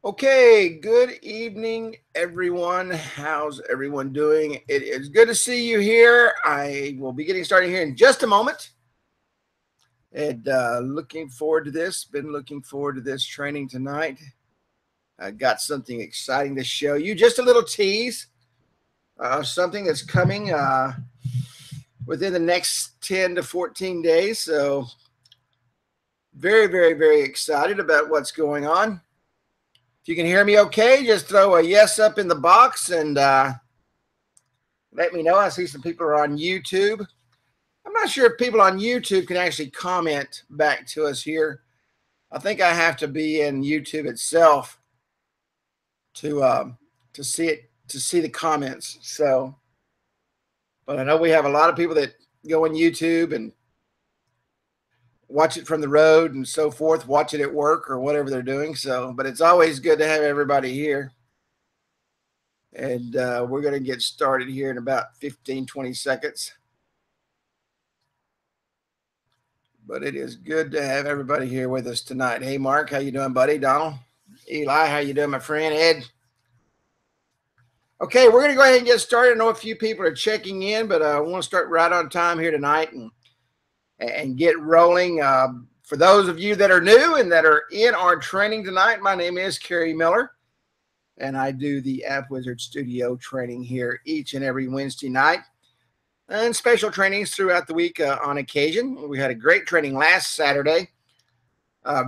Okay, good evening, everyone. How's everyone doing? It is good to see you here. I will be getting started here in just a moment. And looking forward to this. Been looking forward to this training tonight. I got something exciting to show you. Just a little tease of something that's coming within the next 10 to 14 days. So, very, very, very excited about what's going on. If you can hear me okay, just throw a yes up in the box and let me know. I see some people are on YouTube. I'm not sure if people on YouTube can actually comment back to us here. I think I have to be in YouTube itself to see the comments. So, but I know we have a lot of people that go on YouTube and watch it from the road and so forth, watch it at work or whatever they're doing. So, but it's always good to have everybody here. And we're going to get started here in about 15, 20 seconds. But it is good to have everybody here with us tonight. Hey, Mark, how you doing, buddy? Donald? Eli, how you doing, my friend? Ed? Okay, we're going to go ahead and get started. I know a few people are checking in, but I want to start right on time here tonight and get rolling. For those of you that are new and that are in our training tonight, my name is Kerry Miller, and I do the App Wizard Studio training here each and every Wednesday night and special trainings throughout the week on occasion. We had a great training last Saturday.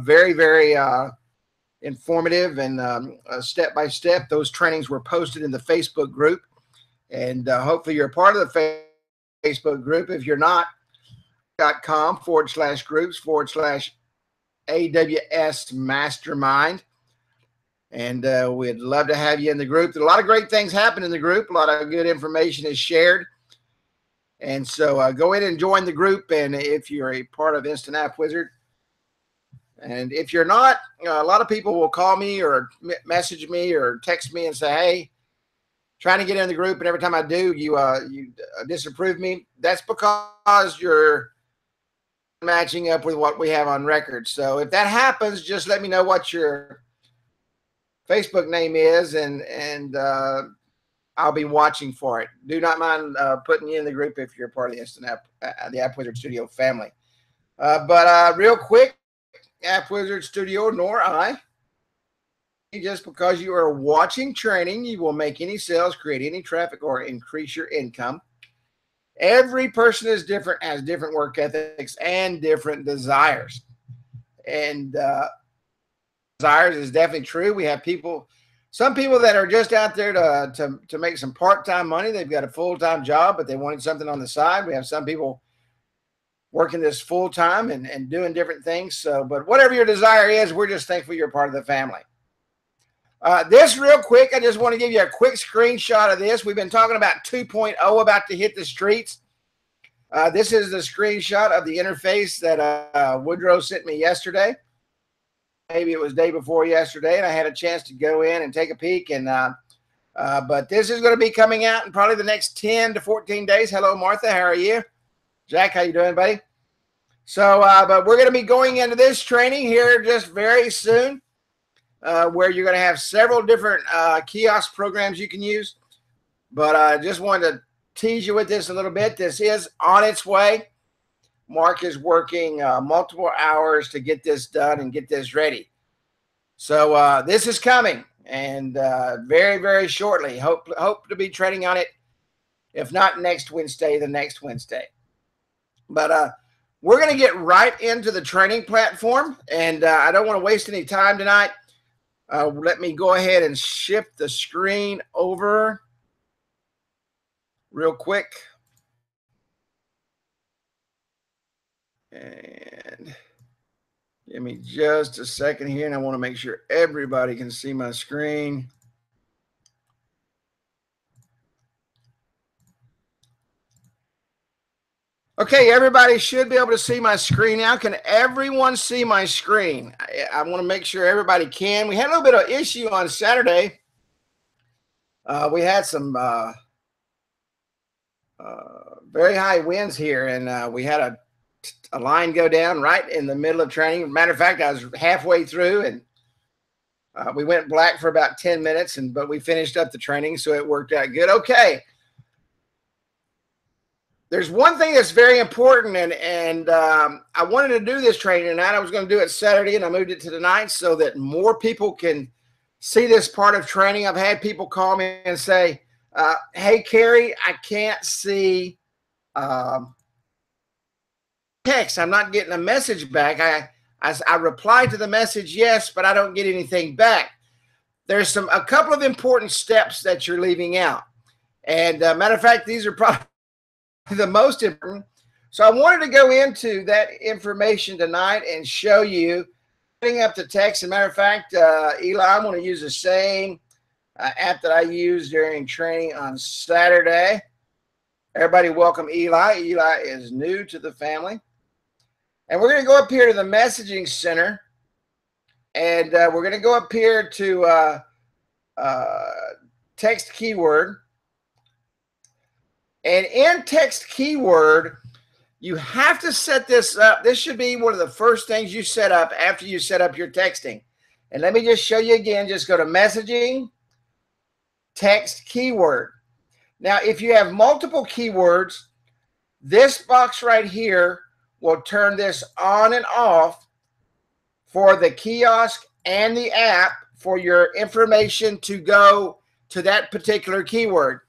Very, very informative and step-by-step. Those trainings were posted in the Facebook group, and hopefully you're a part of the Facebook group. If you're not, .com/groups/AWS Mastermind. And we'd love to have you in the group. A lot of great things happen in the group. A lot of good information is shared. And so go in and join the group. And if you're a part of Instant App Wizard, and if you're not, a lot of people will call me or message me or text me and say, hey, trying to get in the group. And every time I do, you disapprove me. That's because you're matching up with what we have on record. So if that happens, just let me know what your Facebook name is, and I'll be watching for it. Do not mind putting you in the group if you're part of the Instant App, the App Wizard Studio family. But real quick, App Wizard Studio, nor I. Just because you are watching training, you will make any sales, create any traffic, or increase your income. Every person is different, has different work ethics and different desires. And desires is definitely true. We have some people that are just out there to make some part-time money. They've got a full-time job, but they wanted something on the side. We have some people working this full-time and doing different things. So, but whatever your desire is, we're just thankful you're part of the family. This real quick, I just want to give you a quick screenshot of this. We've been talking about 2.0 about to hit the streets. This is the screenshot of the interface that Woodrow sent me yesterday. Maybe it was day before yesterday, and I had a chance to go in and take a peek. And but this is going to be coming out in probably the next 10 to 14 days. Hello, Martha. How are you? Jack, how you doing, buddy? So, but we're going to be going into this training here just very soon, where you're going to have several different kiosk programs you can use. But I just wanted to tease you with this a little bit. This is on its way. Mark is working multiple hours to get this done and get this ready. So this is coming, and very, very shortly. Hope to be training on it, if not next Wednesday, the next Wednesday. But we're going to get right into the training platform, and I don't want to waste any time tonight. Let me go ahead and shift the screen over real quick. And give me just a second here, and I want to make sure everybody can see my screen. Okay, everybody should be able to see my screen now. Can everyone see my screen? I want to make sure everybody can. We had a little bit of issue on Saturday. We had some very high winds here, and we had a line go down right in the middle of training. Matter of fact, I was halfway through, and We went black for about 10 minutes, but we finished up the training, so it worked out good. Okay. There's one thing that's very important, and I wanted to do this training tonight. I was going to do it Saturday, and I moved it to tonight so that more people can see this part of training. I've had people call me and say, hey, Kerry, I can't see text. I'm not getting a message back. I replied to the message, yes, but I don't get anything back. There's a couple of important steps that you're leaving out. And matter of fact, these are probably the most important. So I wanted to go into that information tonight and show you setting up the text. As a matter of fact, Eli, I'm going to use the same app that I used during training on Saturday. Everybody welcome Eli. Eli is new to the family. And we're going to go up here to the messaging center. And we're going to go up here to text keyword. And in text keyword, you have to set this up. This should be one of the first things you set up after you set up your texting. And let me just show you again. Just go to messaging, text keyword. Now, if you have multiple keywords, this box right here will turn this on and off for the kiosk and the app for your information to go to that particular keyword.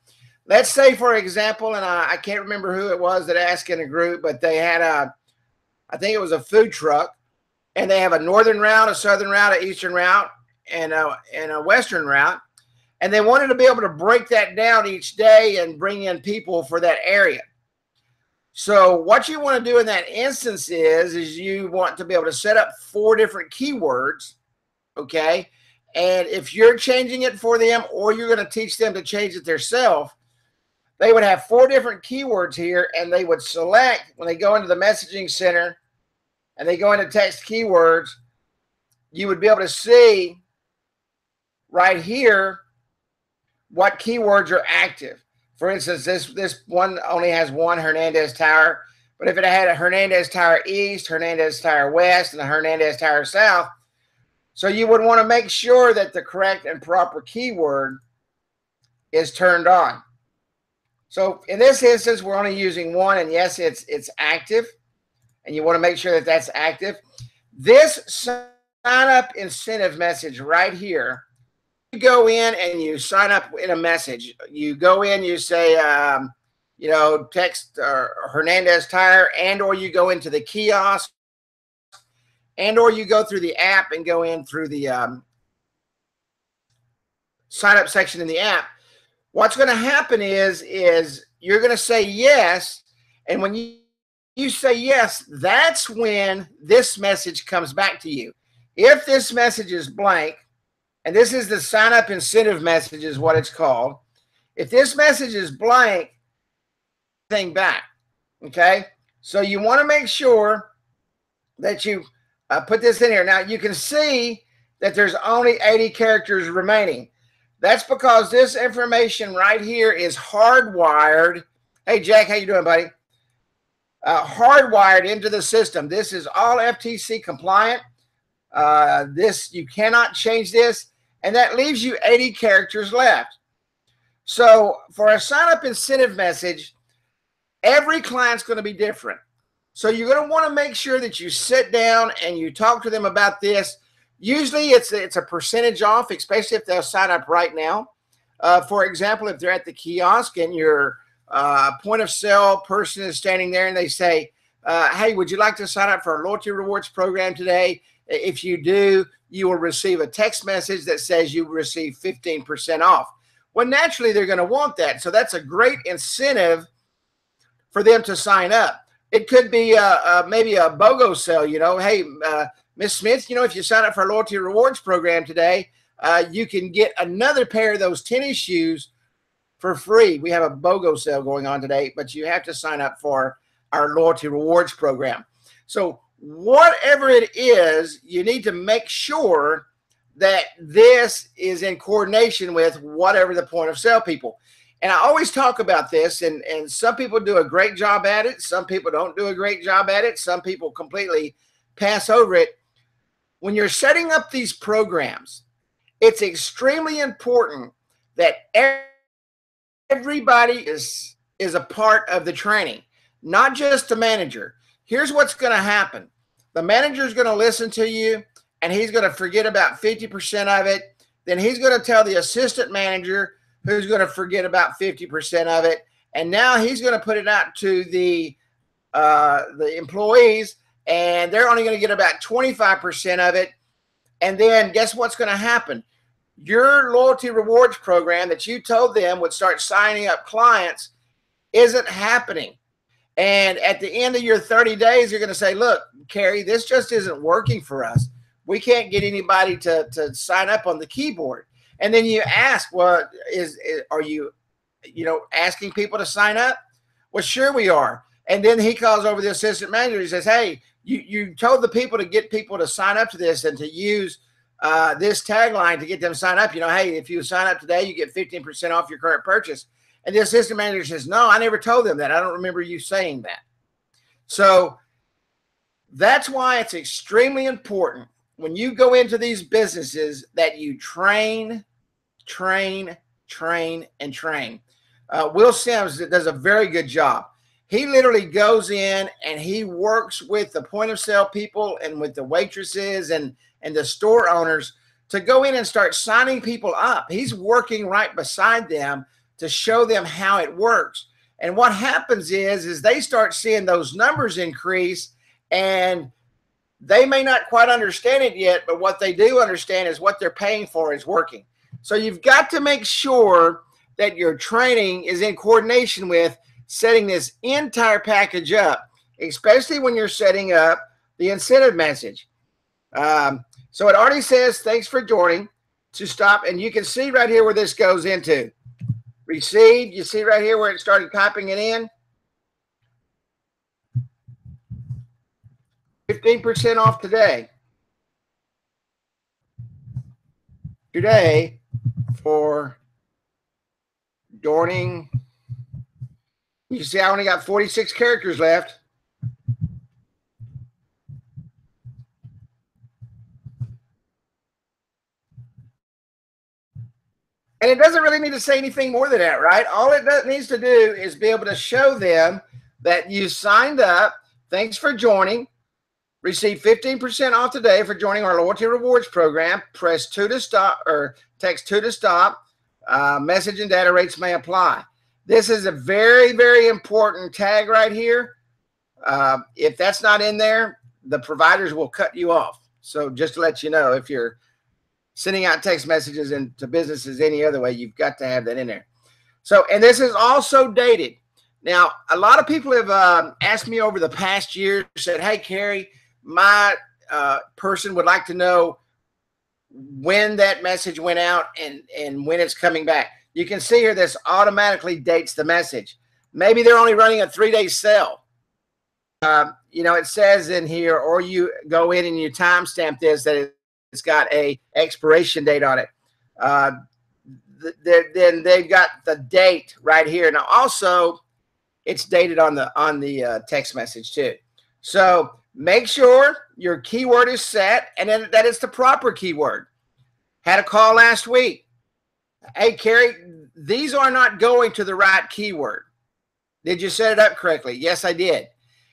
Let's say, for example, and I can't remember who it was that asked in a group, but they had I think it was a food truck, and they have a northern route, a southern route, an eastern route, and a western route. And they wanted to be able to break that down each day and bring in people for that area. So what you want to do in that instance is you want to be able to set up 4 different keywords, okay? And if you're changing it for them or you're going to teach them to change it themselves, they would have 4 different keywords here, and they would select when they go into the messaging center and they go into text keywords, you would be able to see right here what keywords are active. For instance, this one only has one Hernandez Tower, but if it had a Hernandez Tower East, Hernandez Tower West, and a Hernandez Tower South, so you would want to make sure that the correct and proper keyword is turned on. So in this instance, we're only using one, and yes, it's active, and you want to make sure that that's active. This sign up incentive message right here, you go in and you sign up in a message. You go in, you say, text Hernandez Tire, and or you go into the kiosk, and or you go through the app and go in through the sign up section in the app. What's going to happen is you're going to say yes, and when you say yes, that's when this message comes back to you. If this message is blank, and this is the sign up incentive message is what it's called. If this message is blank, thing back, okay? So you want to make sure that you put this in here. Now you can see that there's only 80 characters remaining. That's because this information right here is hardwired. Hey, Jack, how you doing, buddy? Hardwired into the system. This is all FTC compliant. You cannot change this, and that leaves you 80 characters left. So for a sign-up incentive message, every client's going to be different. So you're going to want to make sure that you sit down and you talk to them about this. Usually it's a percentage off, especially if they'll sign up right now. For example, if they're at the kiosk and your point of sale person is standing there and they say, hey, would you like to sign up for our loyalty rewards program today? If you do, you will receive a text message that says you received 15% off. Well, naturally, they're going to want that. So that's a great incentive for them to sign up. It could be maybe a BOGO sale, hey, Miss Smith, if you sign up for our loyalty rewards program today, you can get another pair of those tennis shoes for free. We have a BOGO sale going on today, but you have to sign up for our loyalty rewards program. So whatever it is, you need to make sure that this is in coordination with whatever the point of sale people. And I always talk about this, and some people do a great job at it. Some people don't do a great job at it. Some people completely pass over it. When you're setting up these programs, it's extremely important that everybody is a part of the training, not just the manager. Here's what's going to happen. The manager is going to listen to you, and he's going to forget about 50% of it. Then he's going to tell the assistant manager, who's going to forget about 50% of it. And now he's going to put it out to the employees, and they're only going to get about 25% of it. And then guess what's going to happen? Your loyalty rewards program that you told them would start signing up clients isn't happening. And at the end of your 30 days, you're going to say, look, Carrie, this just isn't working for us. We can't get anybody to sign up on the keyboard. And then you ask, well, are you asking people to sign up? Well, sure we are. And then he calls over the assistant manager. He says, hey, you told the people to get people to sign up to this and to use this tagline to get them signed up. Hey, if you sign up today, you get 15% off your current purchase. And the assistant manager says, no, I never told them that. I don't remember you saying that. So that's why it's extremely important when you go into these businesses that you train. Will Sims does a very good job. He literally goes in and he works with the point of sale people and with the waitresses and the store owners to go in and start signing people up. He's working right beside them to show them how it works. And what happens is they start seeing those numbers increase, and they may not quite understand it yet, but what they do understand is what they're paying for is working. So you've got to make sure that your training is in coordination with setting this entire package up, especially when you're setting up the incentive message. So it already says, thanks for joining, to stop. And you can see right here where this goes into. Received, you see right here where it started typing it in. 15% off today. Today for joining. You see, I only got 46 characters left. And it doesn't really need to say anything more than that, right? All it needs to do is be able to show them that you signed up. Thanks for joining. Receive 15% off today for joining our loyalty rewards program. Press 2 to stop, or text 2 to stop. Message and data rates may apply. This is a very, very important tag right here. If that's not in there, the providers will cut you off. So just to let you know, if you're sending out text messages into businesses any other way, you've got to have that in there. So, and this is also dated. Now, a lot of people have asked me over the past year, said, hey, Carrie, my person would like to know when that message went out and when it's coming back. You can see here this automatically dates the message. Maybe they're only running a 3-day sale. It says in here, or you go in and you timestamp this, that it's got a expiration date on it. Then they've got the date right here. Now, also, it's dated on the text message too. So make sure your keyword is set and then that it's the proper keyword. Had a call last week. Hey, Carrie, these are not going to the right keyword. Did you set it up correctly? Yes, I did.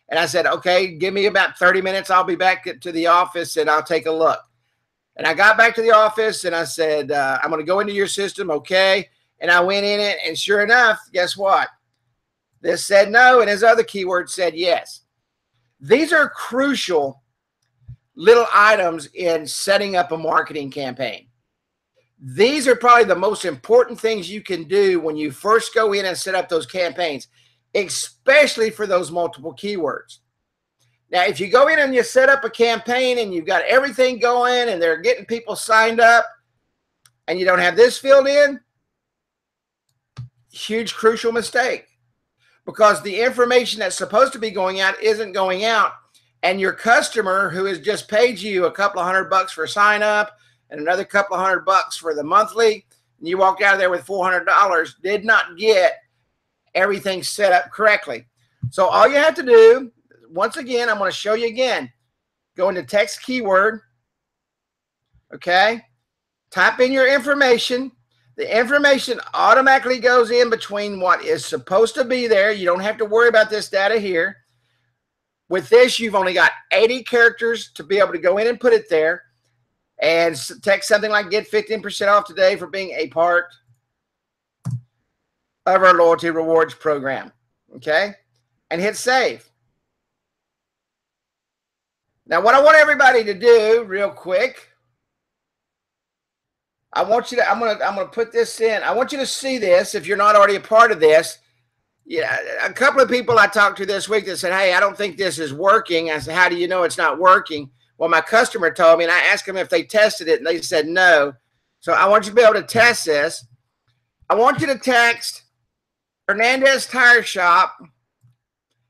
And I said, okay, give me about 30 minutes. I'll be back to the office and I'll take a look. And I got back to the office and I said, I'm going to go into your system. Okay. And I went in it, and sure enough, guess what? This said no, and his other keyword said yes. These are crucial little items in setting up a marketing campaign. These are probably the most important things you can do when you first go in and set up those campaigns, especially for those multiple keywords. Now, if you go in and you set up a campaign and you've got everything going and they're getting people signed up and you don't have this filled in, huge crucial mistake, because the information that's supposed to be going out isn't going out, and your customer who has just paid you a couple of $100 for sign up and another couple of $100 for the monthly, and you walked out of there with $400, did not get everything set up correctly. So all you have to do, once again, I'm going to show you again. Go into text keyword. Okay. type in your information. The information automatically goes in between what is supposed to be there. You don't have to worry about this data here. With this, you've only got 80 characters to be able to go in and put it there and text something like get 15% off today for being a part of our loyalty rewards program. Okay? And hit save. Now, what I want everybody to do real quick, I want you to, I'm gonna put this in. I want you to see this if you're not already a part of this. Yeah, a couple of people I talked to this week that said, hey, I don't think this is working. I said, how do you know it's not working? Well, my customer told me, and I asked them if they tested it, and they said no. So I want you to be able to test this. I want you to text Hernandez Tire Shop,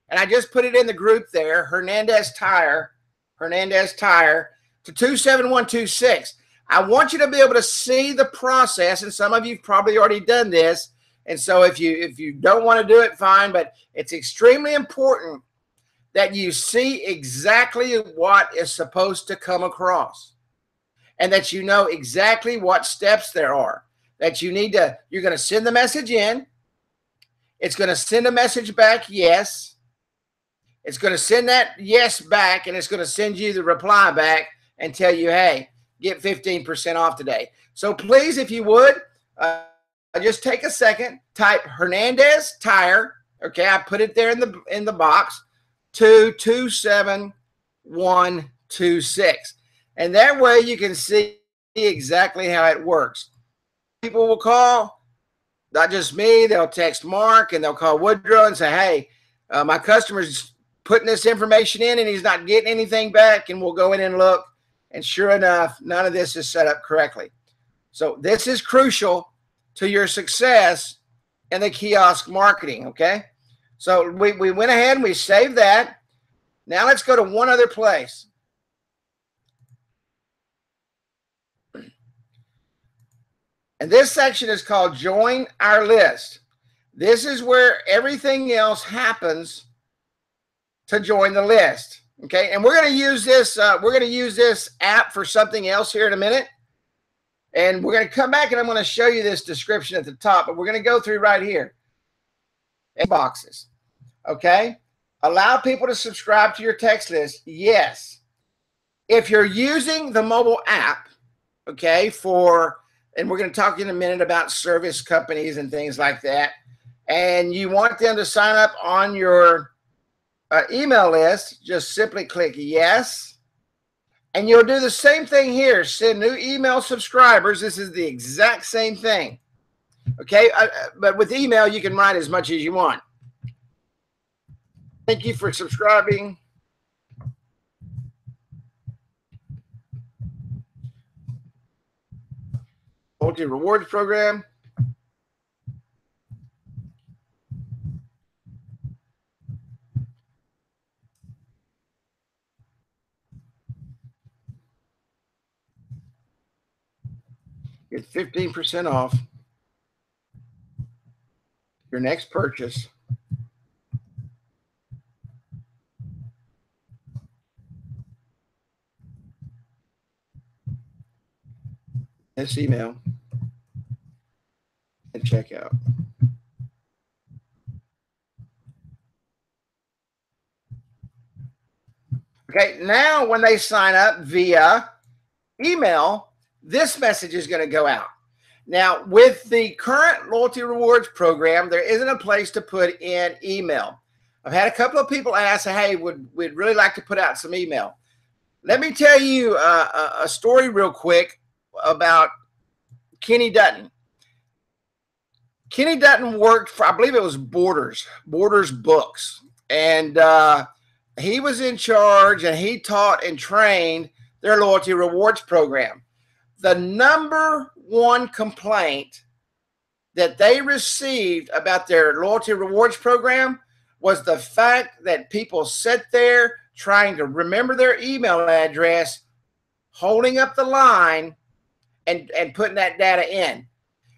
and I just put it in the group there, Hernandez Tire to 27126. I want you to be able to see the process, and some of you have probably already done this. And so if you don't want to do it, fine, but it's extremely important that you see exactly what is supposed to come across and that you know exactly what steps there are. That you're going to send the message in. It's going to send a message back, yes. It's going to send that yes back, and it's going to send you the reply back and tell you, hey, get 15% off today. So please, if you would, just take a second, type Hernandez Tire. Okay, I put it there in the box to 27126. And that way you can see exactly how it works. People will call, not just me, they'll text Mark and they'll call Woodrow and say, hey, my customer's putting this information in and he's not getting anything back, and we'll go in and look. And sure enough, none of this is set up correctly. So this is crucial to your success in the kiosk marketing, okay? So we went ahead and we saved that. Now let's go to one other place. And this section is called Join Our List. This is where everything else happens to join the list, okay? And we're going to use this app for something else here in a minute. And we're going to come back and I'm going to show you this description at the top, but we're going to go through right here. Boxes. Okay. Allow people to subscribe to your text list. Yes. If you're using the mobile app, okay, and we're going to talk in a minute about service companies and things like that, and you want them to sign up on your email list, just simply click yes. And you'll do the same thing here. Send new email subscribers. This is the exact same thing. Okay, but with email, you can write as much as you want. Thank you for subscribing. Loyalty Rewards Program. Get 15% off your next purchase. This email and checkout. Okay, now when they sign up via email, this message is going to go out. Now, with the current Loyalty Rewards program, there isn't a place to put in email. I've had a couple of people ask, hey, we'd really like to put out some email. Let me tell you a story real quick about Kenny Dutton. Kenny Dutton worked for, I believe it was Borders Books. And he was in charge, and he taught and trained their Loyalty Rewards program. The number one complaint that they received about their Loyalty Rewards program was the fact that people sit there trying to remember their email address, holding up the line, and putting that data in.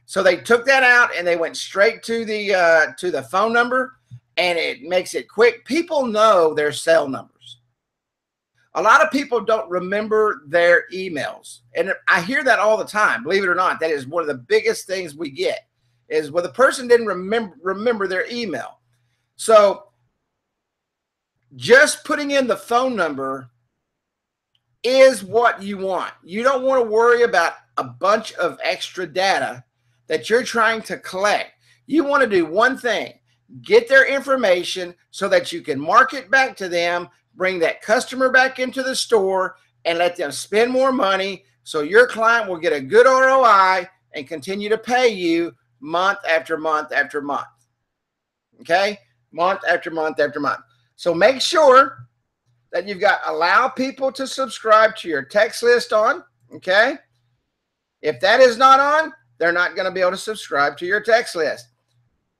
So they took that out and they went straight to the phone number, and it makes it quick. People know their cell numbers. A lot of people don't remember their emails. And I hear that all the time. Believe it or not, that is one of the biggest things we get is when the person didn't remember their email. So just putting in the phone number is what you want. You don't want to worry about a bunch of extra data that you're trying to collect. You want to do one thing, get their information so that you can market back to them, bring that customer back into the store and let them spend more money so your client will get a good ROI and continue to pay you month after month after month. Okay? Month after month after month. So make sure that you've got allow people to subscribe to your text list on. Okay? If that is not on, they're not going to be able to subscribe to your text list.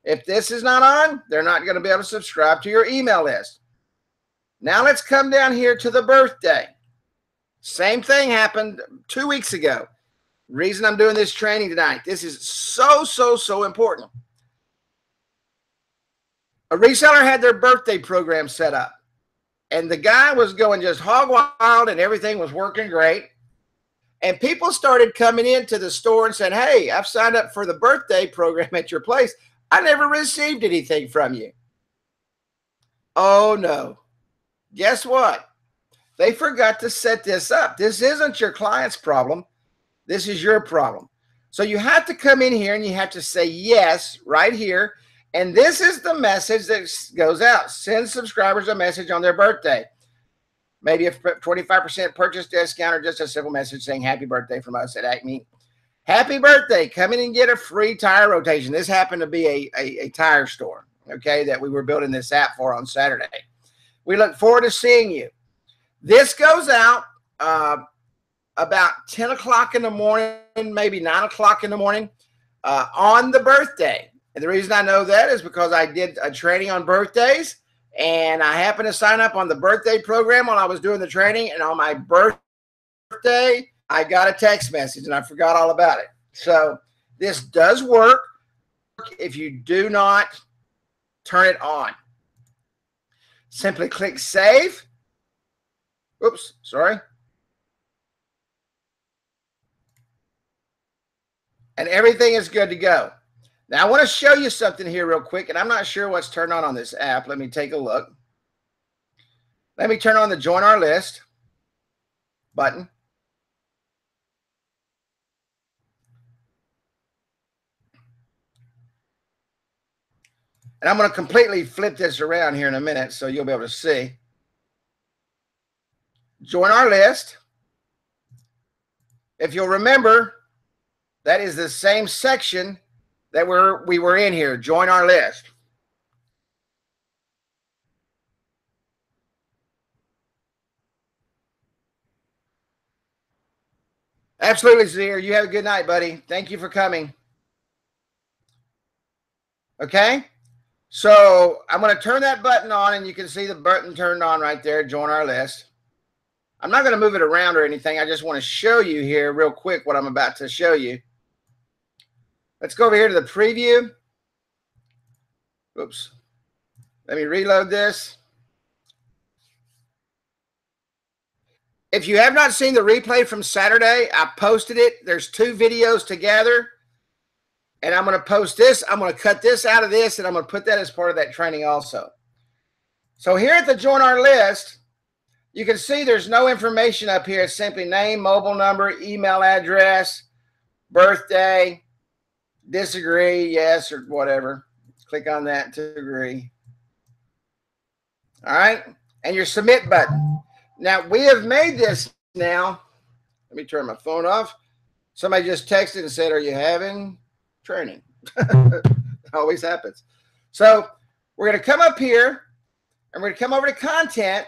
If this is not on, they're not going to be able to subscribe to your email list. Now let's come down here to the birthday. Same thing happened 2 weeks ago. Reason I'm doing this training tonight. This is so important. A reseller had their birthday program set up. And the guy was going just hog wild and everything was working great. And people started coming into the store and saying, hey, I've signed up for the birthday program at your place. I never received anything from you. Oh, no. Guess what? They forgot to set this up. This isn't your client's problem. This is your problem. So you have to come in here and you have to say yes right here. And this is the message that goes out. Send subscribers a message on their birthday. Maybe a 25% purchase discount or just a simple message saying happy birthday from us at Acme. Happy birthday. Come in and get a free tire rotation. This happened to be a tire store, okay, that we were building this app for on Saturday. We look forward to seeing you. This goes out about 10 o'clock in the morning, maybe 9 o'clock in the morning on the birthday. And the reason I know that is because I did a training on birthdays, and I happened to sign up on the birthday program while I was doing the training. And on my birthday, I got a text message, and I forgot all about it. So this does work if you do not turn it on. Simply click save. Oops, sorry. And everything is good to go. Now, I want to show you something here real quick, and I'm not sure what's turned on this app. Let me take a look. Let me turn on the Join Our List button. And I'm going to completely flip this around here in a minute so you'll be able to see. Join Our List. If you'll remember, that is the same section that we were in here. Join Our List. Absolutely, Zahir. You have a good night, buddy. Thank you for coming. Okay? So I'm going to turn that button on, and you can see the button turned on right there, Join Our List. I'm not going to move it around or anything. I just want to show you here real quick what I'm about to show you. Let's go over here to the preview. Oops. Let me reload this. If you have not seen the replay from Saturday, I posted it. There's 2 videos together. And I'm going to post this. I'm going to cut this out of this, and I'm going to put that as part of that training also. So here at the Join Our List, you can see there's no information up here. It's simply name, mobile number, email address, birthday, disagree, yes, or whatever. Click on that to agree. All right. And your submit button. Now, we have made this now. Let me turn my phone off. Somebody just texted and said, are you having training? Always happens. So we're going to come up here, and we're going to come over to content.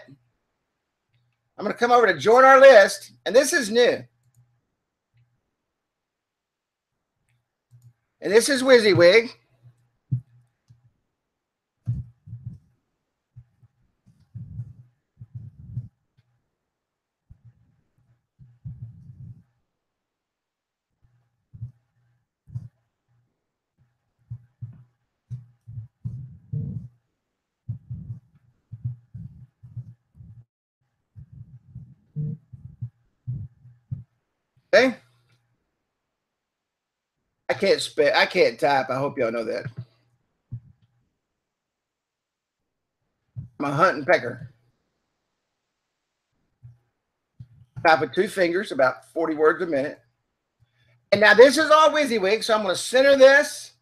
I'm going to come over to Join Our List, and this is new. And this is WYSIWYG. Okay. I can't spell. I can't type. I hope y'all know that. I'm a hunting pecker. Type with 2 fingers, about 40 words a minute. And now this is all WYSIWYG, so I'm going to center this.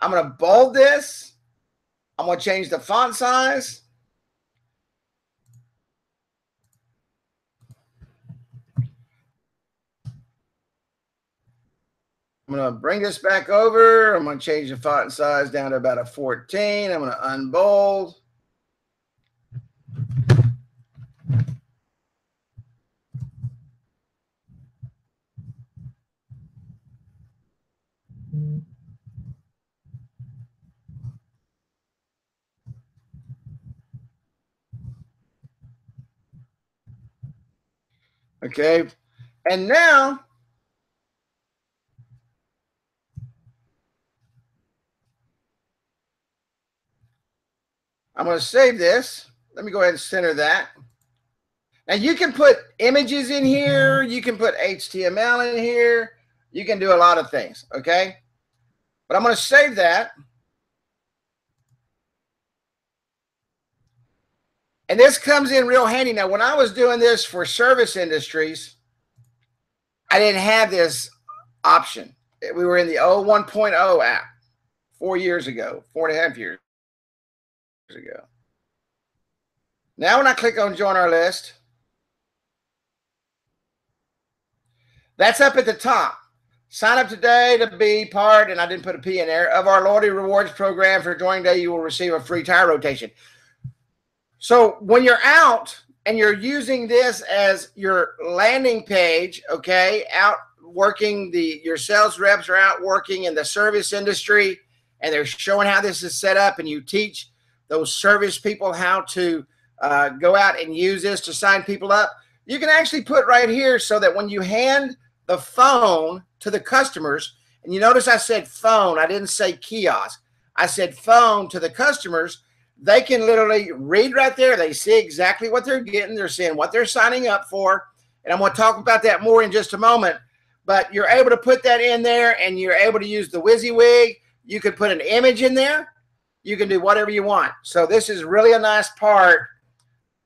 I'm going to bold this. I'm going to change the font size. I'm going to bring this back over. I'm going to change the font size down to about a 14. I'm going to unbold. Okay. And now I'm going to save this. Let me go ahead and center that. Now you can put images in here. You can put HTML in here. You can do a lot of things. Okay. But I'm going to save that. And this comes in real handy. Now, when I was doing this for service industries, I didn't have this option. We were in the 1.0 app 4 years ago, 4.5 years ago. Now, when I click on join our list, that's up at the top. Sign up today to be part, and I didn't put a P in there, of our loyalty rewards program. For joining today, you will receive a free tire rotation. So when you're out and you're using this as your landing page, okay, out working, your sales reps are out working in the service industry, and they're showing how this is set up, and you teach those service people how to go out and use this to sign people up. You can actually put right here so that when you hand the phone to the customers, and you notice I said phone, I didn't say kiosk. I said phone to the customers. They can literally read right there. They see exactly what they're getting. They're seeing what they're signing up for. And I'm going to talk about that more in just a moment. But you're able to put that in there, and you're able to use the WYSIWYG. You could put an image in there. You can do whatever you want. So this is really a nice part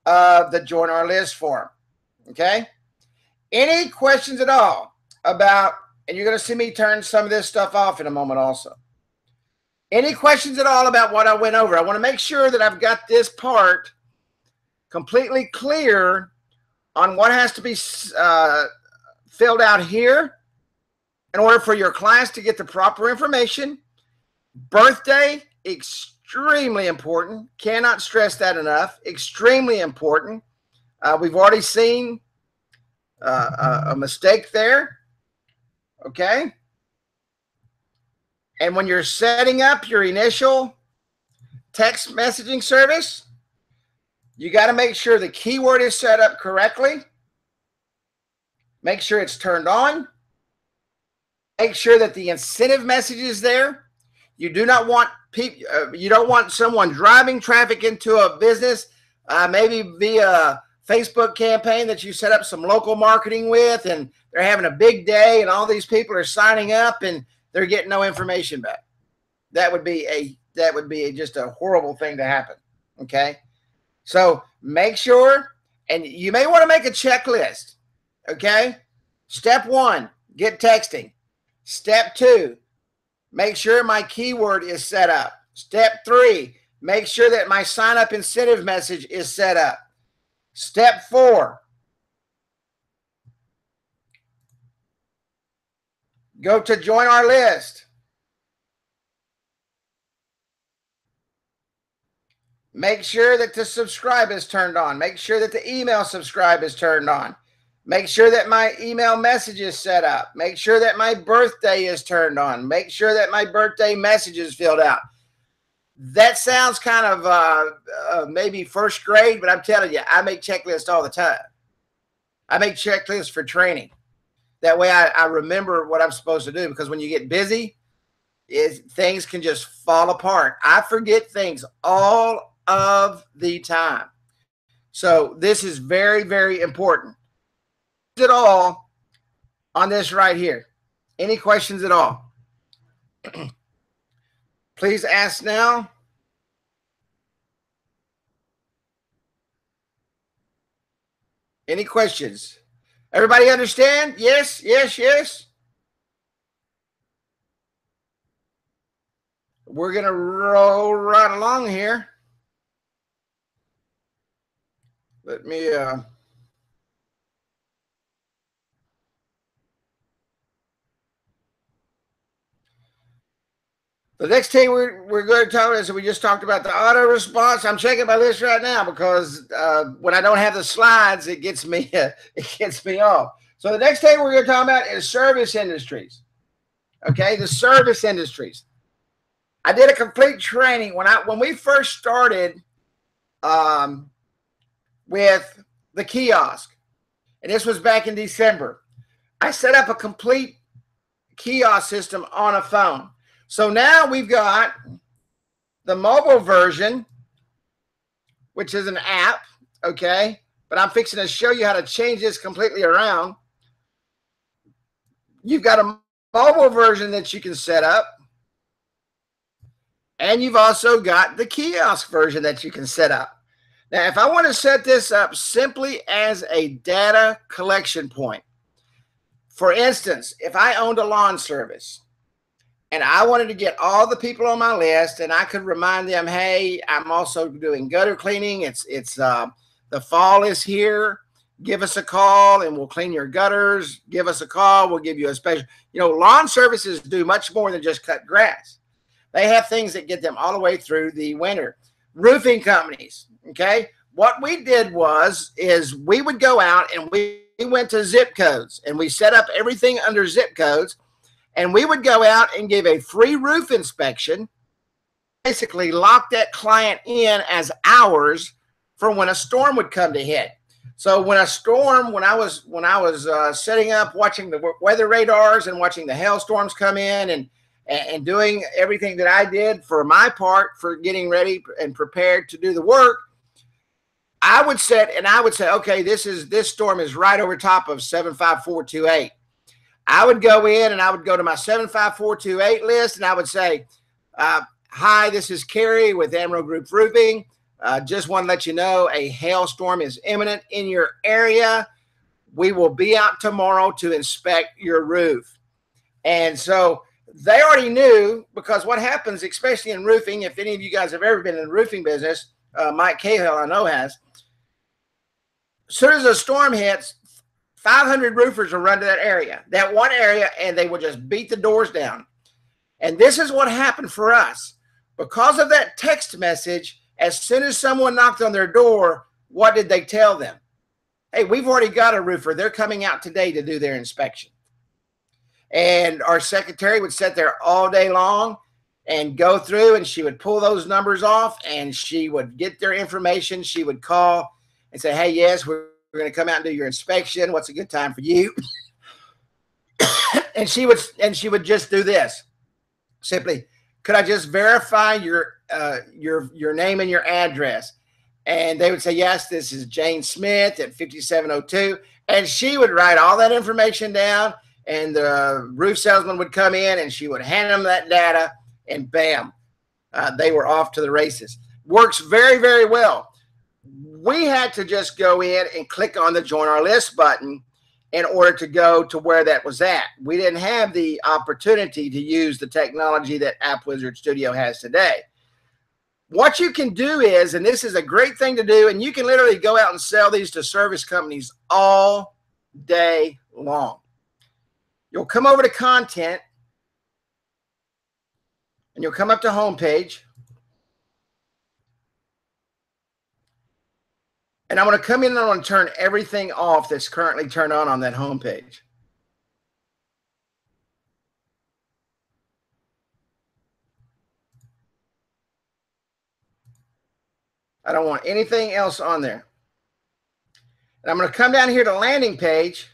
of the join our list form. Okay. Any questions at all about, and you're going to see me turn some of this stuff off in a moment also. Any questions at all about what I went over? I want to make sure that I've got this part completely clear on what has to be filled out here in order for your class to get the proper information. Birthday, extremely important. Cannot stress that enough. Extremely important. We've already seen a mistake there. Okay. And when you're setting up your initial text messaging service, you got to make sure the keyword is set up correctly. Make sure it's turned on. Make sure that the incentive message is there. You do not want people. You don't want someone driving traffic into a business, maybe via Facebook campaign that you set up some local marketing with, and they're having a big day, and all these people are signing up, and they're getting no information back. That would be just a horrible thing to happen. Okay. So make sure, and you may want to make a checklist. Okay. Step 1, get texting. Step 2, make sure my keyword is set up. Step 3, make sure that my sign up incentive message is set up. Step 4, go to join our list. Make sure that the subscribe is turned on. Make sure that the email subscribe is turned on. Make sure that my email message is set up. Make sure that my birthday is turned on. Make sure that my birthday message is filled out. That sounds kind of maybe first grade, but I'm telling you, I make checklists all the time. I make checklists for training. That way I remember what I'm supposed to do, because when you get busy, things can just fall apart. I forget things all of the time. So this is very, very important. At all, on this right here? Any questions at all? Please ask now. Any questions? Everybody understand? Yes, yes, yes. We're going to roll right along here. Let me the next thing we're going to talk about is we just talked about the auto response. I'm checking my list right now because when I don't have the slides, it gets me off. So the next thing we're going to talk about is service industries. Okay, the service industries. I did a complete training when we first started with the kiosk, and this was back in December. I set up a complete kiosk system on a phone. So now we've got the mobile version, which is an app, okay? But I'm fixing to show you how to change this completely around. You've got a mobile version that you can set up. And you've also got the kiosk version that you can set up. Now, if I want to set this up simply as a data collection point, for instance, if I owned a lawn service and I wanted to get all the people on my list and I could remind them, hey, I'm also doing gutter cleaning. It's the fall is here. Give us a call and we'll clean your gutters. Give us a call. We'll give you a special, lawn services do much more than just cut grass. They have things that get them all the way through the winter. Roofing companies, okay? What we did is we would go out and we went to zip codes and we set up everything under zip codes, and we would go out and give a free roof inspection, basically lock that client in as ours for when a storm would come to hit. So when a storm, when I was setting up, watching the weather radars and watching the hailstorms come in and doing everything that I did for my part for getting ready and prepared to do the work, I would say, okay, this storm is right over top of 75428. I would go in and I would go to my 75428 list and I would say, hi, this is Kerry with Amro Group Roofing. Just want to let you know a hailstorm is imminent in your area. We will be out tomorrow to inspect your roof. And so they already knew, because what happens, especially in roofing, if any of you guys have ever been in the roofing business, Mike Cahill I know has, as soon as a storm hits, 500 roofers will run to that one area, and they will just beat the doors down. And this is what happened for us. Because of that text message, as soon as someone knocked on their door, what did they tell them? Hey, we've already got a roofer. They're coming out today to do their inspection. And our secretary would sit there all day long and go through, and she would pull those numbers off, and she would get their information. She would call and say, hey, yes, we're going to come out and do your inspection. What's a good time for you? and she would just do this. Simply, could I just verify your name and your address? And they would say, yes, this is Jane Smith at 5702. And she would write all that information down, and the roof salesman would come in and she would hand them that data, and bam, they were off to the races. Works very, very well. We had to just go in and click on the Join Our List button in order to go to where that was at. We didn't have the opportunity to use the technology that App Wizard Studio has today. What you can do is, and this is a great thing to do, and you can literally go out and sell these to service companies all day long. You'll come over to content, and you'll come up to homepage. And I'm going to come in and I'm going to turn everything off that's currently turned on that homepage. I don't want anything else on there. And I'm going to come down here to landing page.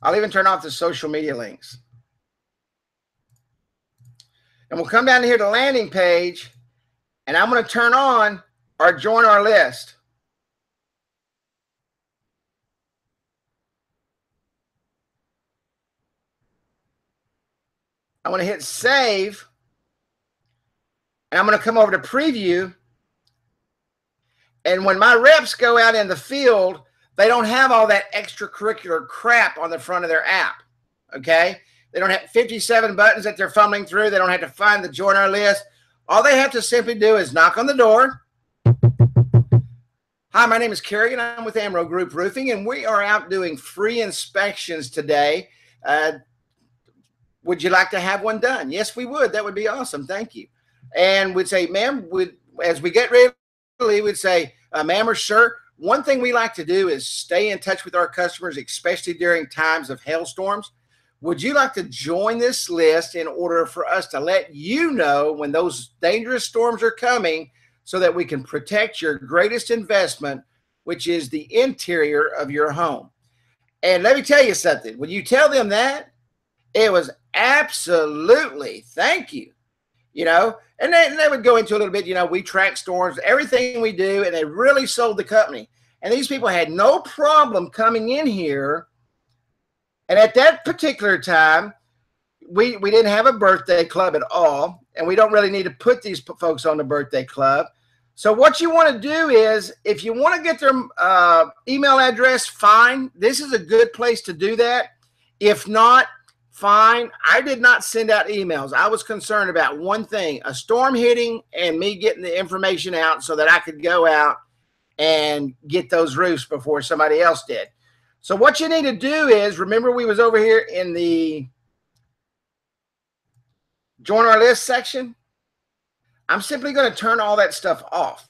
I'll even turn off the social media links. And we'll come down here to landing page, and I'm going to turn on our Join Our List. I'm going to hit save, and I'm going to come over to preview. And when my reps go out in the field, they don't have all that extracurricular crap on the front of their app, okay? They don't have 57 buttons that they're fumbling through. They don't have to find the join our list. All they have to simply do is knock on the door. Hi, my name is Kerry, and I'm with Amro Group Roofing, and we are out doing free inspections today. Would you like to have one done? Yes, we would. That would be awesome. Thank you. And we'd say, ma'am, as we get ready, we'd say, ma'am or sir, one thing we like to do is stay in touch with our customers, especially during times of hailstorms. Would you like to join this list in order for us to let you know when those dangerous storms are coming so that we can protect your greatest investment, which is the interior of your home? And let me tell you something. When you tell them that, it was absolutely thank you, you know, and they would go into a little bit, you know, we track storms, everything we do, and they really sold the company. And these people had no problem coming in here. And at that particular time, we didn't have a birthday club at all, and we don't really need to put these folks on the birthday club. So what you want to do is, if you want to get their email address, fine. This is a good place to do that. If not, fine. I did not send out emails. I was concerned about one thing, a storm hitting and me getting the information out so that I could go out and get those roofs before somebody else did. So what you need to do is, remember we was over here in the join our list section. I'm simply going to turn all that stuff off.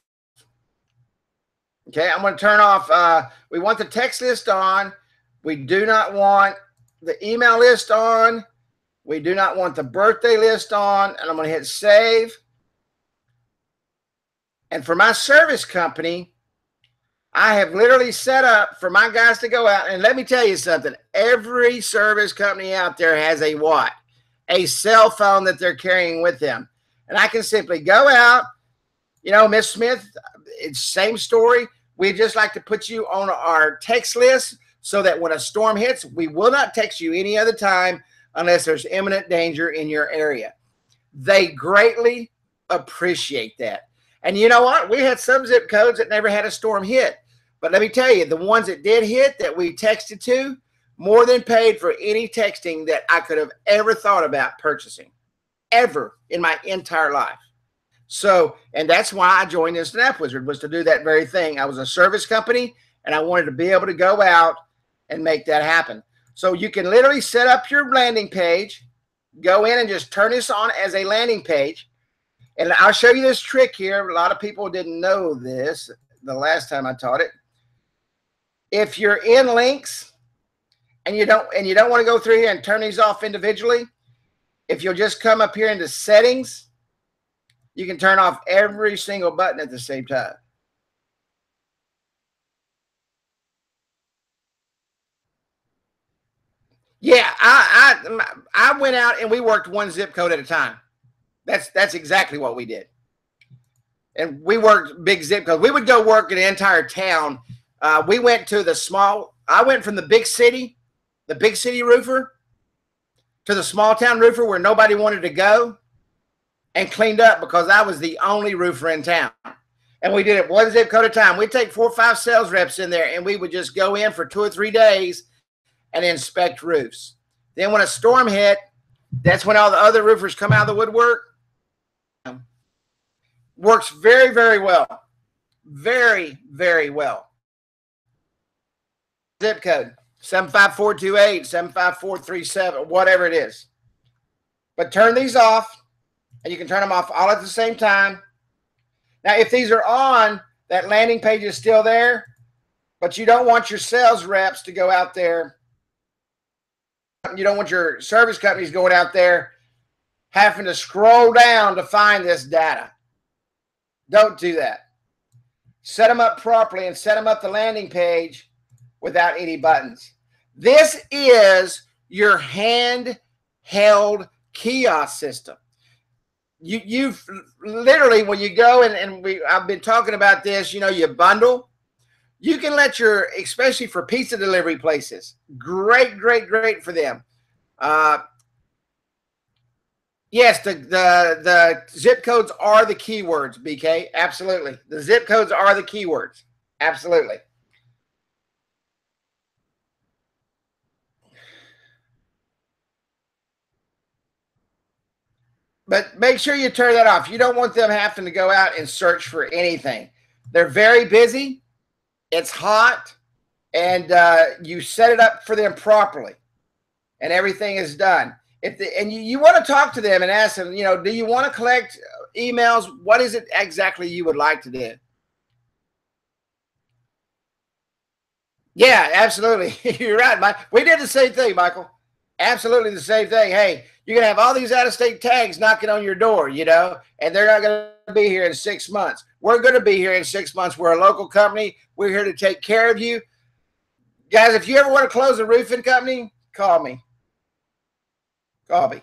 Okay, I'm going to turn off, we want the text list on. We do not want the email list on. We do not want the birthday list on. And I'm going to hit save. And for my service company, I have literally set up for my guys to go out. And let me tell you something. Every service company out there has a what? A cell phone that they're carrying with them. And I can simply go out. You know, Miss Smith, it's same story. We just like to put you on our text list so that when a storm hits, we will not text you any other time unless there's imminent danger in your area. They greatly appreciate that. And you know what? We had some zip codes that never had a storm hit. But let me tell you, the ones that did hit that we texted to, more than paid for any texting that I could have ever thought about purchasing, ever in my entire life. So, and that's why I joined the Snap Wizard, was to do that very thing. I was a service company, and I wanted to be able to go out and make that happen. So you can literally set up your landing page, go in and just turn this on as a landing page. And I'll show you this trick here. A lot of people didn't know this the last time I taught it. If you're in links and you don't want to go through here and turn these off individually, if you'll just come up here into settings, you can turn off every single button at the same time. Yeah, I went out and we worked one zip code at a time. That's exactly what we did. And we worked big zip codes. We would go work in an entire town. We went to the small, I went from the big city roofer, to the small town roofer where nobody wanted to go, and cleaned up because I was the only roofer in town. And we did it one zip code at a time. We'd take 4 or 5 sales reps in there, and we would just go in for 2 or 3 days and inspect roofs. Then when a storm hit, that's when all the other roofers come out of the woodwork. Works very, very well. Very, very well. Zip code 75428, 75437, whatever it is. But turn these off, and you can turn them off all at the same time. Now, if these are on, that landing page is still there, but you don't want your sales reps to go out there. You don't want your service companies going out there having to scroll down to find this data. Don't do that. Set them up properly and set them up the landing page without any buttons. This is your handheld kiosk system. You've literally, when you go I've been talking about this, you know, you bundle. You can let your, especially for pizza delivery places, great, great, great for them. Yes, the zip codes are the keywords, BK. Absolutely. The zip codes are the keywords. Absolutely. But make sure you turn that off. You don't want them having to go out and search for anything. They're very busy. It's hot. And you set it up for them properly. And everything is done. And you want to talk to them and ask them, you know, do you want to collect emails? What is it exactly you would like to do? Yeah, absolutely. You're right, Mike. We did the same thing, Michael. Absolutely the same thing. Hey, you're going to have all these out-of-state tags knocking on your door, you know, and they're not going to be here in 6 months. We're going to be here in 6 months. We're a local company. We're here to take care of you. Guys, if you ever want to close a roofing company, call me. Call me.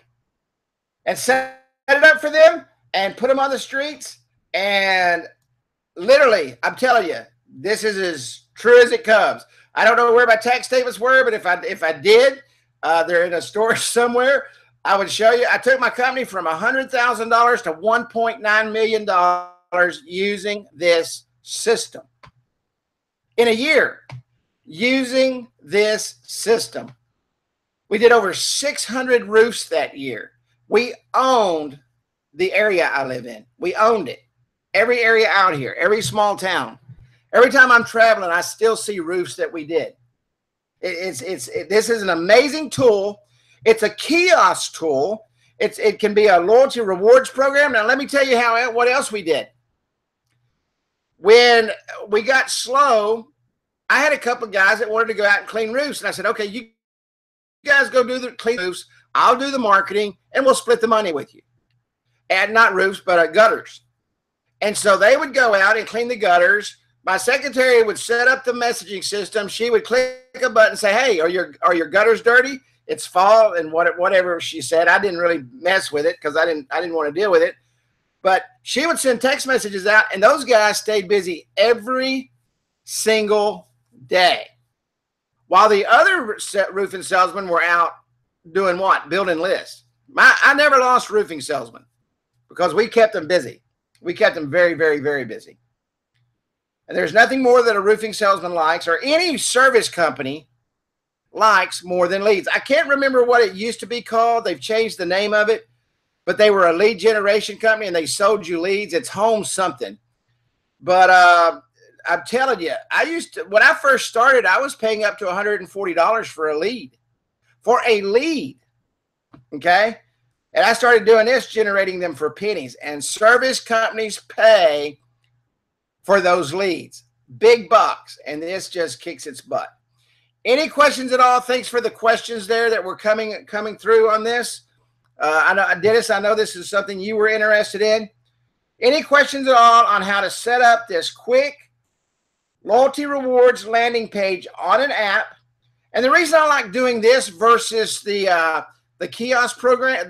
And set it up for them and put them on the streets. And literally, I'm telling you, this is as true as it comes. I don't know where my tax statements were, but if I did, they're in a storage somewhere. I would show you. I took my company from $100,000 to $1.9 million using this system in a year. Using this system, we did over 600 roofs that year. We owned the area I live in. We owned it. Every area out here, every small town. Every time I'm traveling, I still see roofs that we did. This is an amazing tool. It's a kiosk tool. It can be a loyalty rewards program. Now, let me tell you what else we did. When we got slow, I had a couple of guys that wanted to go out and clean roofs. And I said, okay, you guys go do the clean roofs. I'll do the marketing, and we'll split the money with you. And not roofs, but gutters. And so they would go out and clean the gutters. My secretary would set up the messaging system. She would click a button and say, hey, are your gutters dirty? It's fall, and whatever she said. I didn't really mess with it because I didn't want to deal with it. But she would send text messages out, and those guys stayed busy every single day. While the other roofing salesmen were out doing what? Building lists. I never lost roofing salesmen because we kept them busy. We kept them very, very, very busy. And there's nothing more that a roofing salesman likes, or any service company likes, more than leads. I can't remember what it used to be called. They've changed the name of it, but they were a lead generation company and they sold you leads. It's home something. But I'm telling you, when I first started, I was paying up to $140 for a lead. For a lead. Okay? And I started doing this, generating them for pennies. And service companies pay for those leads. Big bucks. And this just kicks its butt. Any questions at all? Thanks for the questions there that were coming through on this. I know, Dennis, I know this is something you were interested in. Any questions at all on how to set up this quick loyalty rewards landing page on an app? And the reason I like doing this versus the kiosk program,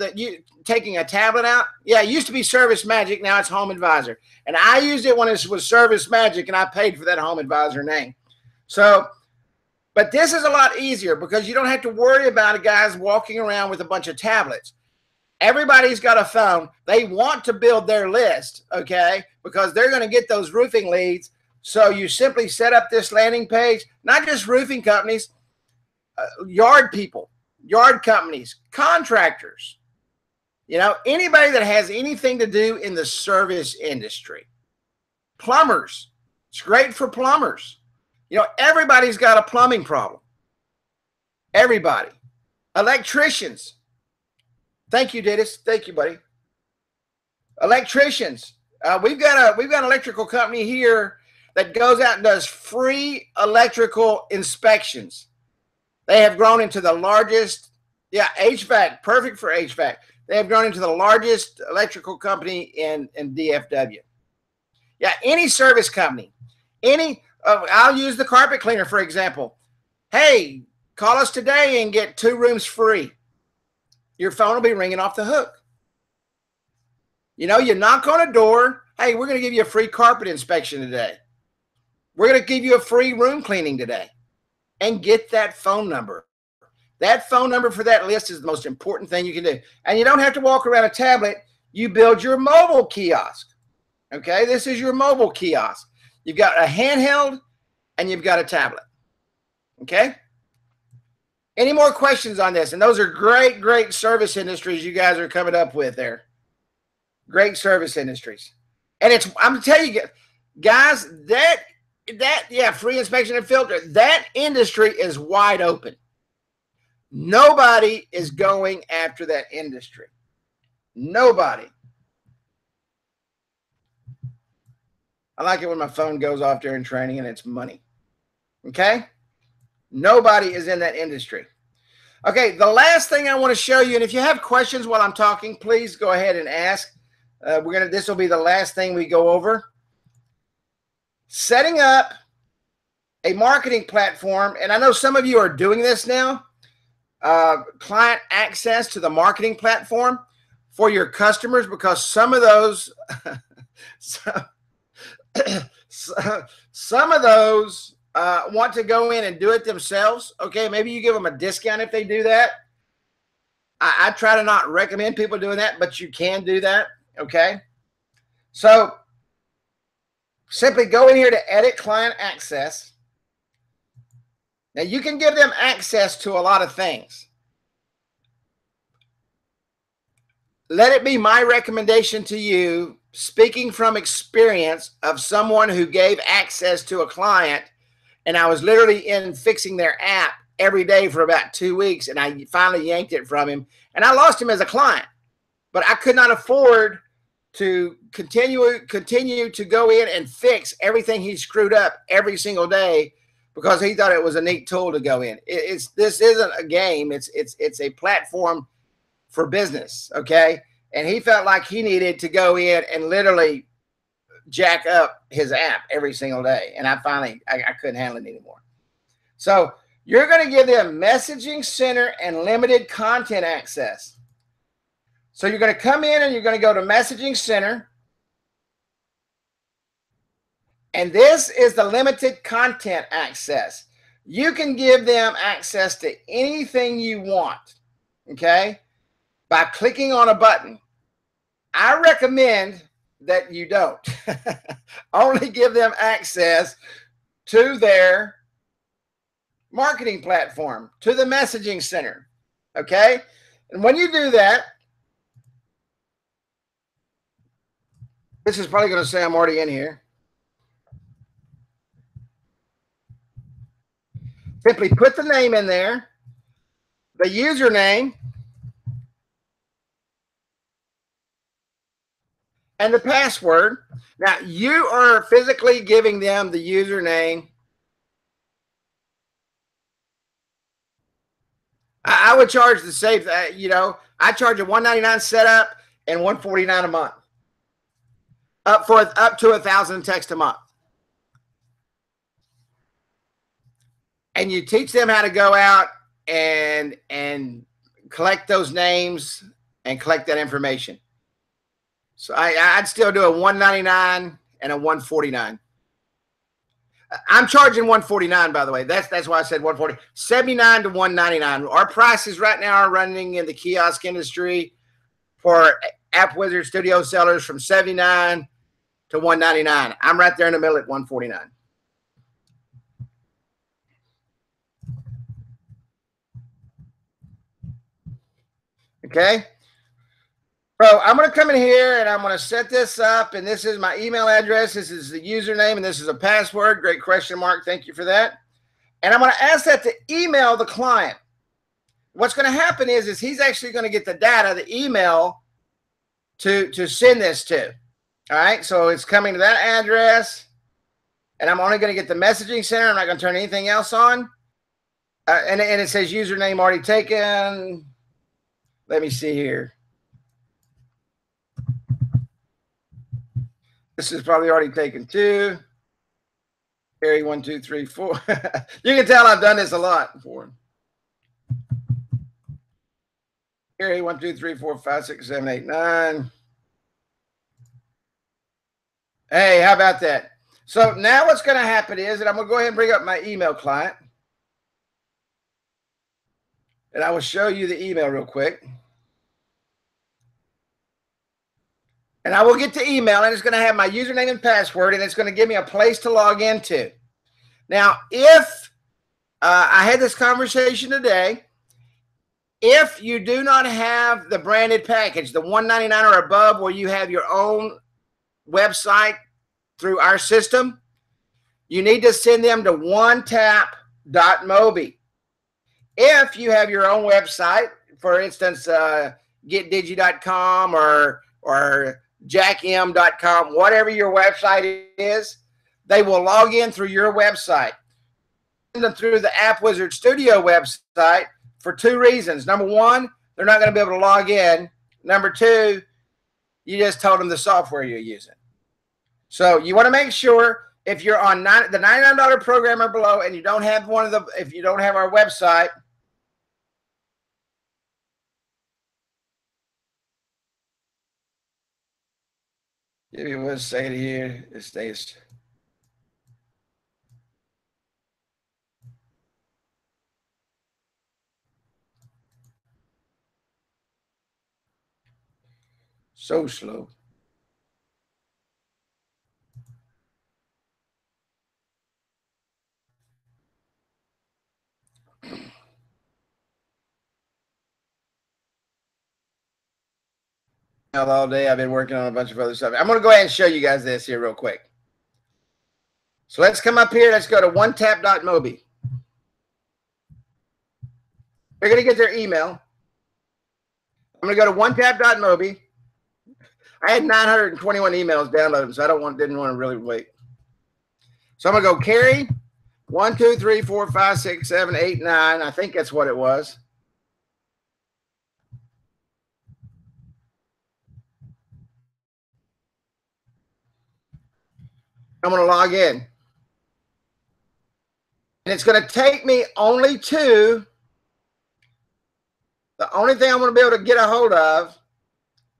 taking a tablet out. Yeah, it used to be Service Magic. Now it's Home Advisor. And I used it when it was Service Magic, and I paid for that Home Advisor name. So, but this is a lot easier because you don't have to worry about guys walking around with a bunch of tablets. Everybody's got a phone. They want to build their list, okay, because they're going to get those roofing leads. So you simply set up this landing page, not just roofing companies, yard people, yard companies, contractors, you know, anybody that has anything to do in the service industry. Plumbers. It's great for plumbers. You know, everybody's got a plumbing problem. Everybody. Electricians. Thank you, Dennis. Thank you, buddy. Electricians. We've got an electrical company here that goes out and does free electrical inspections. They have grown into the largest, HVAC, perfect for HVAC. They have grown into the largest electrical company in DFW. Yeah, any service company, I'll use the carpet cleaner, for example. Hey, call us today and get 2 rooms free. Your phone will be ringing off the hook. You know, you knock on a door. Hey, we're going to give you a free carpet inspection today. We're going to give you a free room cleaning today. And get that phone number. That phone number for that list is the most important thing you can do. And you don't have to walk around a tablet. You build your mobile kiosk. Okay, this is your mobile kiosk. You've got a handheld and you've got a tablet. Okay. Any more questions on this? And those are great, great service industries you guys are coming up with there. Great service industries. And it's, I'm telling you guys, yeah, free inspection and filter, that industry is wide open. Nobody is going after that industry. Nobody. I like it when my phone goes off during training and it's money. Okay? Nobody is in that industry. Okay, the last thing I want to show you, and if you have questions while I'm talking, please go ahead and ask. This will be the last thing we go over. Setting up a marketing platform, and I know some of you are doing this now. Client access to the marketing platform for your customers, because some of those, some of those want to go in and do it themselves. Okay, maybe you give them a discount if they do that. I try to not recommend people doing that, but you can do that. Okay, so simply go in here to edit client access. Now you can give them access to a lot of things. Let it be my recommendation to you, speaking from experience of someone who gave access to a client, and I was literally in fixing their app every day for about 2 weeks, and I finally yanked it from him, and I lost him as a client. But I could not afford to continue to go in and fix everything he screwed up every single day, because he thought it was a neat tool to go in. This isn't a game. It's a platform for business. Okay. And he felt like he needed to go in and literally jack up his app every single day. And I couldn't handle it anymore. So you're going to give them messaging center and limited content access. So you're going to come in and you're going to go to messaging center. And this is the limited content access. You can give them access to anything you want, okay, by clicking on a button. I recommend that you don't. Only give them access to their marketing platform, to the messaging center, okay? And when you do that, this is probably going to say I'm already in here. Simply put the name in there, the username, and the password. Now, you are physically giving them the username. I would charge the safe, I charge a $199 setup and $149 a month. Up to 1,000 texts a month. And you teach them how to go out and collect those names and collect that information. So I'd still do a $199 and a $149. I'm charging $149, by the way. That's why I said $140. $79 to $199. Our prices right now are running in the kiosk industry for App Wizard Studio sellers from $79 to $199. I'm right there in the middle at $149. Okay. So I'm going to come in here and I'm going to set this up, and this is my email address. This is the username, and this is a password. Great question, Mark. Thank you for that. And I'm going to ask that to email the client. What's going to happen is he's actually going to get the data, the email to send this to. All right. So it's coming to that address, and I'm only going to get the messaging center. I'm not going to turn anything else on. And it says username already taken. Let me see here. This is probably already taken too. Carry 1, 2, 3, 4. You can tell I've done this a lot before. Carry 1, 2, 3, 4, 5, 6, 7, 8, 9. Hey, how about that? So now what's going to happen is that I'm going to go ahead and bring up my email client. And I will show you the email real quick. And I will get to email, and it's going to have my username and password, and it's going to give me a place to log into. Now, if I had this conversation today, if you do not have the branded package, the $199 or above, where you have your own website through our system, you need to send them to onetap.mobi. If you have your own website, for instance, getdigi.com or jackm.com, whatever your website is, they will log in through your website. Send them through the App Wizard Studio website for two reasons. Number one, they're not going to be able to log in. Number two, you just told them the software you're using. So you want to make sure if you're on the $99 program or below and you don't have if you don't have our website, give me 1 second here. It stays. So slow. All day. I've been working on a bunch of other stuff. I'm going to go ahead and show you guys this here real quick. So let's come up here. Let's go to onetap.mobi. They're going to get their email. I'm going to go to onetap.mobi. I had 921 emails downloaded, so didn't want to really wait. So I'm going to go Carrie 1, 2, 3, 4, 5, 6, 7, 8, 9. I think that's what it was. I'm going to log in. And it's going to take me only to the only thing I'm going to be able to get a hold of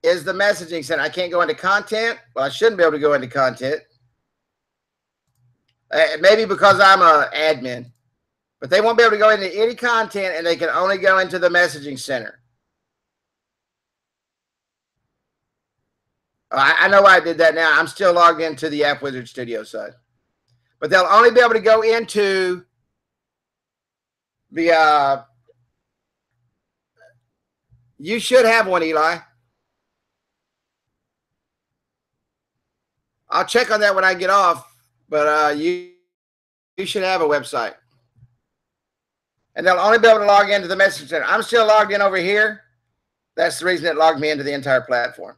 is the messaging center. I can't go into content. Well, I shouldn't be able to go into content. Maybe because I'm an admin. But they won't be able to go into any content, and they can only go into the messaging center. I know why I did that now. I'm still logged into the App Wizard Studio side. But they'll only be able to go into the you should have one, Eli. I'll check on that when I get off, but you should have a website. And they'll only be able to log into the message center. I'm still logged in over here. That's the reason it logged me into the entire platform.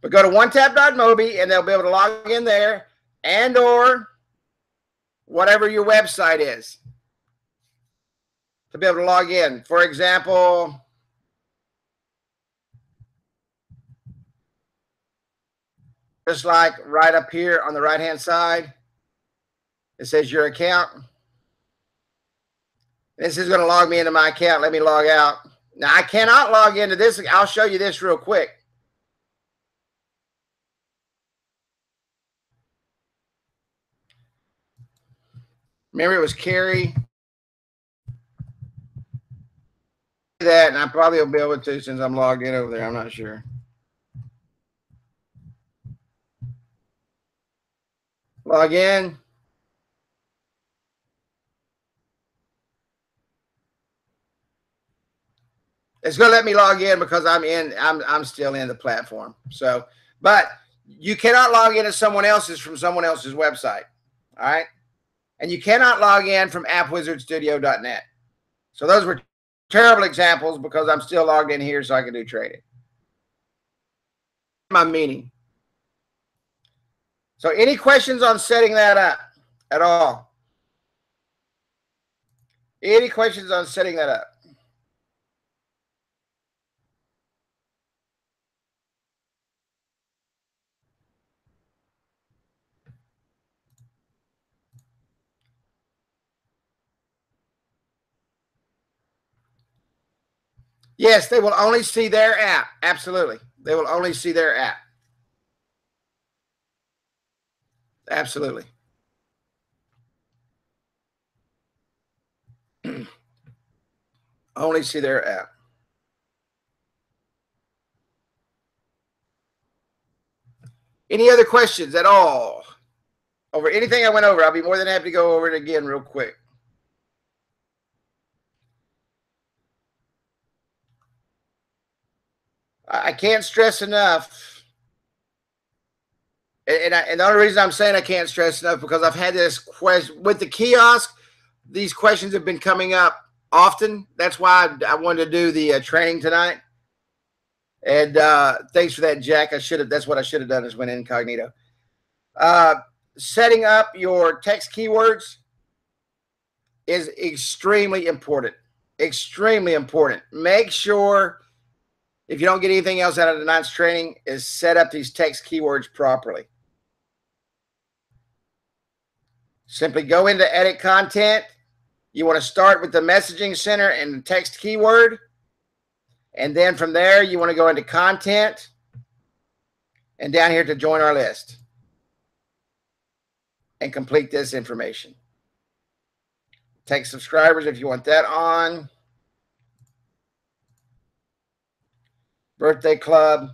But go to onetap.mobi, and they'll be able to log in there and or whatever your website is to be able to log in. For example, just like right up here on the right-hand side, it says your account. This is going to log me into my account. Let me log out. Now, I cannot log into this. I'll show you this real quick. Remember, it was Carrie. That, and I probably will be able to since I'm logged in over there. I'm not sure. Log in. It's going to let me log in because I'm still in the platform. So, but you cannot log in as someone else's from someone else's website. All right. And you cannot log in from appwizardstudio.net. So those were terrible examples because I'm still logged in here so I can do trading. My meaning. So any questions on setting that up at all? Any questions on setting that up? Yes, they will only see their app. Absolutely. They will only see their app. Absolutely. Only see their app. Any other questions at all over anything I went over? I'll be more than happy to go over it again real quick. I can't stress enough. And the only reason I'm saying I can't stress enough because I've had this question with the kiosk. These questions have been coming up often. That's why I wanted to do the training tonight. And thanks for that, Jack. That's what I should have done is went incognito. Setting up your text keywords is extremely important. Extremely important. Make sure, if you don't get anything else out of tonight's training, is set up these text keywords properly. Simply go into edit content. You want to start with the messaging center and the text keyword. And then from there, you want to go into content and down here to join our list and complete this information. Take subscribers if you want that on. Birthday club.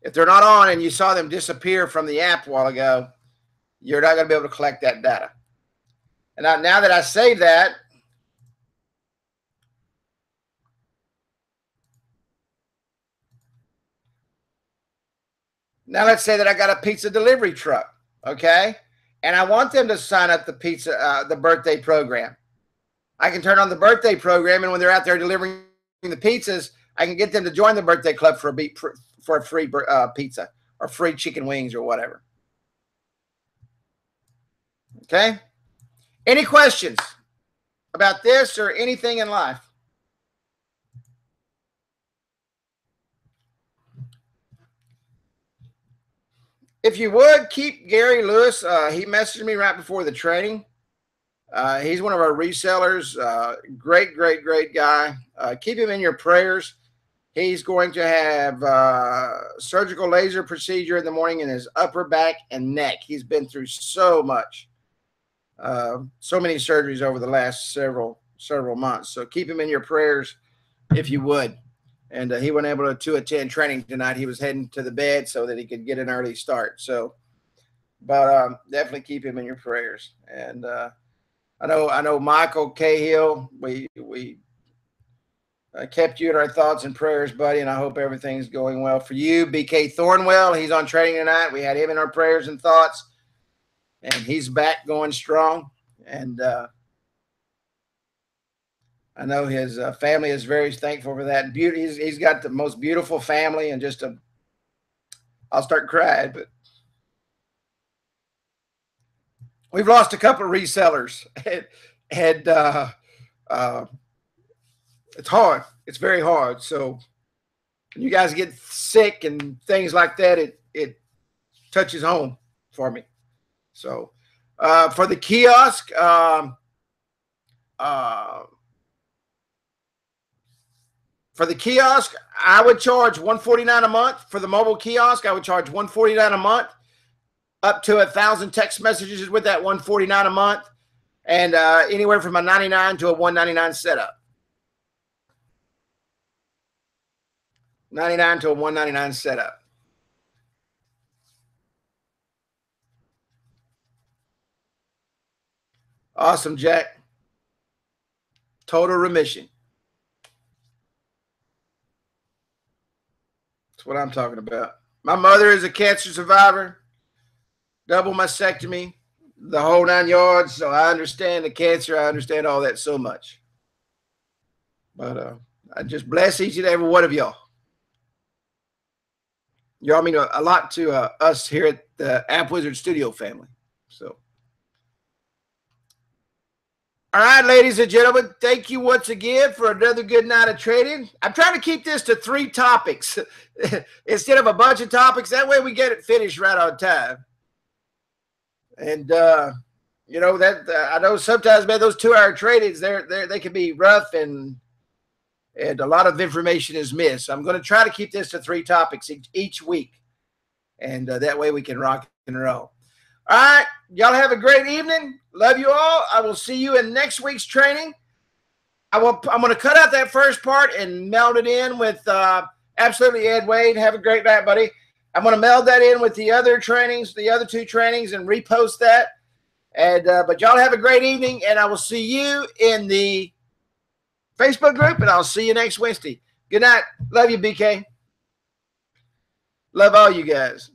If they're not on and you saw them disappear from the app a while ago, you're not going to be able to collect that data. And now that I say that, now let's say that I got a pizza delivery truck, okay? And I want them to sign up the birthday program. I can turn on the birthday program, and when they're out there delivering the pizzas, I can get them to join the birthday club for a free pizza or free chicken wings or whatever. Okay? Any questions about this or anything in life? If you would, keep Gary Lewis. He messaged me right before the training. He's one of our resellers. Great, great, great guy. Keep him in your prayers. He's going to have surgical laser procedure in the morning in his upper back and neck. He's been through so much, so many surgeries over the last several months. So keep him in your prayers if you would. And he wasn't able to attend training tonight. He was heading to the bed so that he could get an early start. So, but definitely keep him in your prayers. And I know Michael Cahill. We kept you in our thoughts and prayers, buddy. And I hope everything's going well for you. BK Thornwell, he's on training tonight. We had him in our prayers and thoughts, and he's back going strong. And I know his family is very thankful for that. He's got the most beautiful family, and I'll start crying, but we've lost a couple of resellers, and it's hard. It's very hard. So when you guys get sick and things like that, it touches home for me. So for the kiosk, I would charge $149 a month. For the mobile kiosk, I would charge $149 a month, up to 1,000 text messages with that $149 a month, and anywhere from a $99 to a $199 setup. $99 to a $199 setup. Awesome, Jack. Total remission. That's what I'm talking about. My mother is a cancer survivor, double mastectomy, the whole 9 yards. So I understand the cancer. I understand all that so much. But I just bless each and every one of y'all. Y'all mean a lot to us here at the App Wizard Studio family. So, all right, ladies and gentlemen, thank you once again for another good night of trading. I'm trying to keep this to 3 topics instead of a bunch of topics. That way we get it finished right on time. And you know that I know sometimes, man, those 2-hour tradings they can be rough and a lot of information is missed. I'm going to try to keep this to 3 topics each week, and that way we can rock and roll. All right, y'all have a great evening. Love you all. I will see you in next week's training. I'm going to cut out that first part and meld it in with absolutely Ed Wade. Have a great night, buddy. I'm going to meld that in with the other trainings, the other 2 trainings, and repost that. And but y'all have a great evening, and I will see you in the Facebook group, and I'll see you next Wednesday. Good night. Love you, BK. Love all you guys.